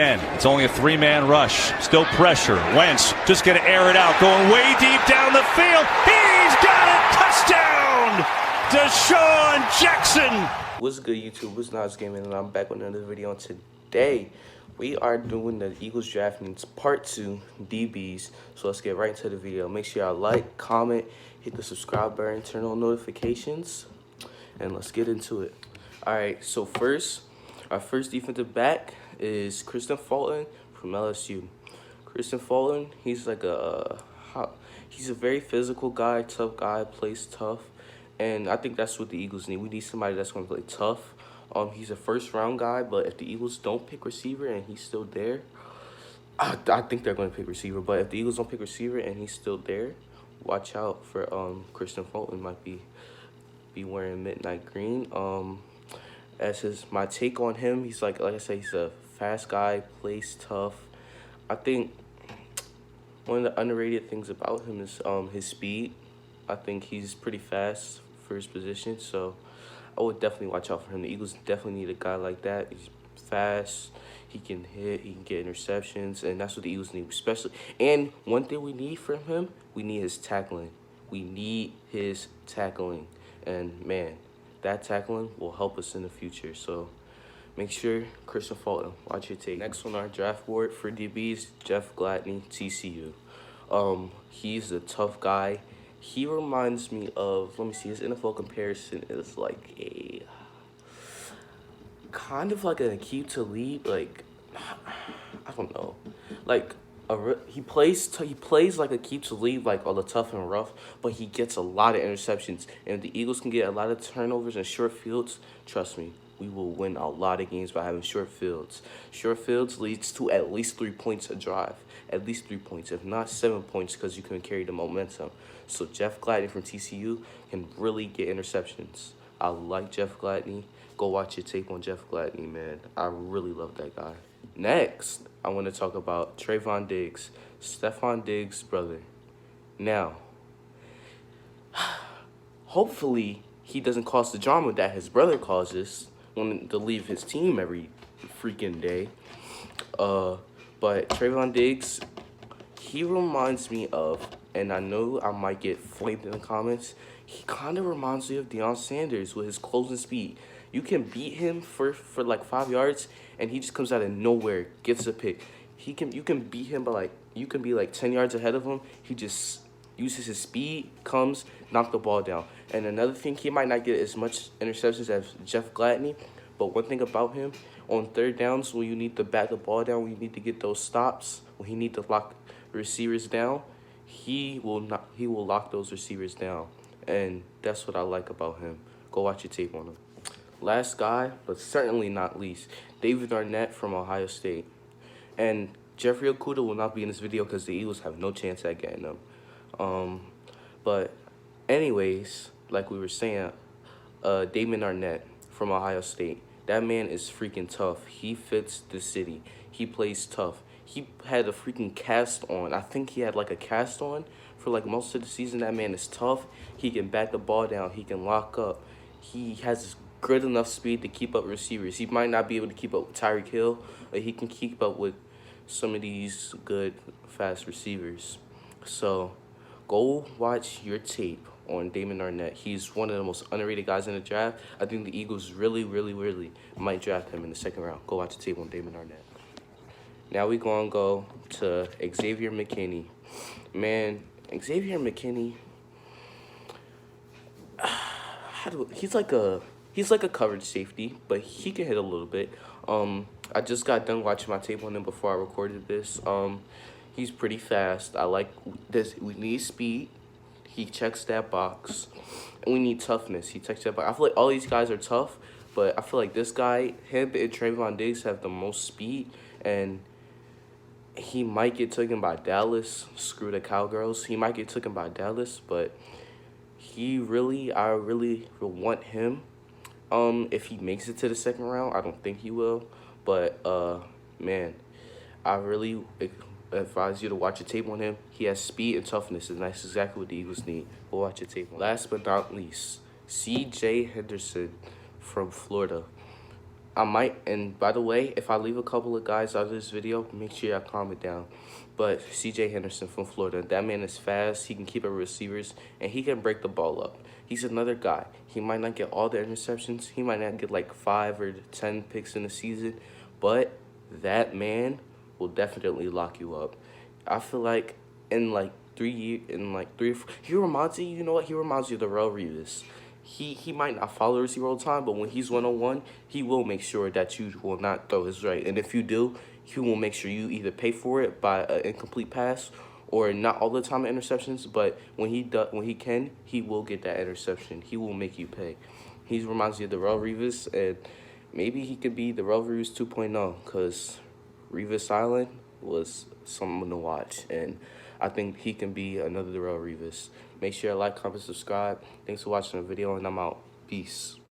And it's only a three-man rush. Still pressure. Wentz just going to air it out. Going way deep down the field. He's got it. Touchdown! Deshaun Jackson. What's good, YouTube? It's Nas Gaming, and I'm back with another video. And today, we are doing the Eagles Draft Needs Part 2 DBs. So let's get right into the video. Make sure y'all like, comment, hit the subscribe button, turn on notifications, and let's get into it. All right, so our first defensive back is Kristian Fulton from LSU. Kristian Fulton, he's a very physical guy, tough guy, plays tough. And I think that's what the Eagles need. We need somebody that's going to play tough. He's a first-round guy, but if the Eagles don't pick receiver and he's still there, I think they're going to pick receiver. But if the Eagles don't pick receiver and he's still there, watch out for Kristian Fulton. Might be wearing midnight green. My take on him, he's like I said, he's a fast guy, plays tough. I think one of the underrated things about him is his speed. I think he's pretty fast for his position, so I would definitely watch out for him. The Eagles definitely need a guy like that. He's fast, he can hit, he can get interceptions, and that's what the Eagles need, especially. And one thing we need from him, we need his tackling. We need his tackling, and man, that tackling will help us in the future. So make sure, Kristian Fulton, watch your tape. Next on our draft board for DBs, Jeff Gladney, TCU. He's a tough guy. He reminds me of, let me see, his NFL comparison is like a, kind of like an Aqib Talib, like, I don't know, like, he plays like Aqib Talib, like all the tough and rough, but he gets a lot of interceptions. And if the Eagles can get a lot of turnovers and short fields, trust me, we will win a lot of games by having short fields. Short fields leads to at least 3 points a drive. At least 3 points, if not 7 points, because you can carry the momentum. So Jeff Gladney from TCU can really get interceptions. I like Jeff Gladney. Go watch your tape on Jeff Gladney, man. I really love that guy. Next, I want to talk about Trevon Diggs, Stefon Diggs' brother. Now, hopefully he doesn't cause the drama that his brother causes wanting to leave his team every freaking day. But Trevon Diggs, he reminds me of, and I know I might get flamed in the comments, he kind of reminds me of Deion Sanders with his closing speed. You can beat him for like 5 yards, and he just comes out of nowhere, gets a pick. You can beat him by you can be like 10 yards ahead of him. He just uses his speed, comes, knock the ball down. And another thing, he might not get as much interceptions as Jeff Gladney, but one thing about him, on third downs, when you need to bat the ball down, when you need to get those stops, when he need to lock receivers down, he will lock those receivers down. And that's what I like about him. Go watch your tape on him. Last guy, but certainly not least, David Arnett from Ohio State. And Jeffrey Okudah will not be in this video because the Eagles have no chance at getting him. But anyways, like we were saying, Damon Arnett from Ohio State. That man is freaking tough. He fits the city. He plays tough. He had a freaking cast on. I think he had like a cast on for like most of the season. That man is tough. He can bat the ball down. He can lock up. He has good enough speed to keep up receivers. He might not be able to keep up with Tyreek Hill, but he can keep up with some of these good, fast receivers. So go watch your tape on Damon Arnett. He's one of the most underrated guys in the draft. I think the Eagles really, really, really might draft him in the second round. Go watch the tape on Damon Arnett. Now we're going to go to Xavier McKinney. Man, Xavier McKinney, he's like a coverage safety, but he can hit a little bit. I just got done watching my tape on him before I recorded this. He's pretty fast. I like this. We need speed. He checks that box. And we need toughness. He checks that box. I feel like all these guys are tough, but I feel like this guy, him and Trevon Diggs have the most speed, and he might get taken by Dallas. Screw the Cowgirls. He might get taken by Dallas, but I really want him. If he makes it to the second round, I don't think he will, but man, I really advise you to watch a tape on him. He has speed and toughness, and that's exactly what the Eagles need. Go watch a tape on him. Last but not least, C.J. Henderson from Florida. I might, and by the way, if I leave a couple of guys out of this video, make sure y'all comment down. But CJ Henderson from Florida, that man is fast. He can keep up receivers, and he can break the ball up. He's another guy. He might not get all the interceptions. He might not get like 5 or 10 picks in the season, but that man will definitely lock you up. I feel like in like 3 years, he reminds you. You know what? He reminds you of Darrelle Revis. He might not follow the receiver all the time, but when he's one-on-one, he will make sure that you will not throw his right. And if you do, he will make sure you either pay for it by an incomplete pass or not all the time interceptions, but when he can, he will get that interception. He will make you pay. He reminds you of Darrelle Revis, and maybe he could be Darrelle Revis 2.0 because Revis Island was someone to watch, and I think he can be another Darrelle Revis. Make sure to like, comment, subscribe. Thanks for watching the video, and I'm out. Peace.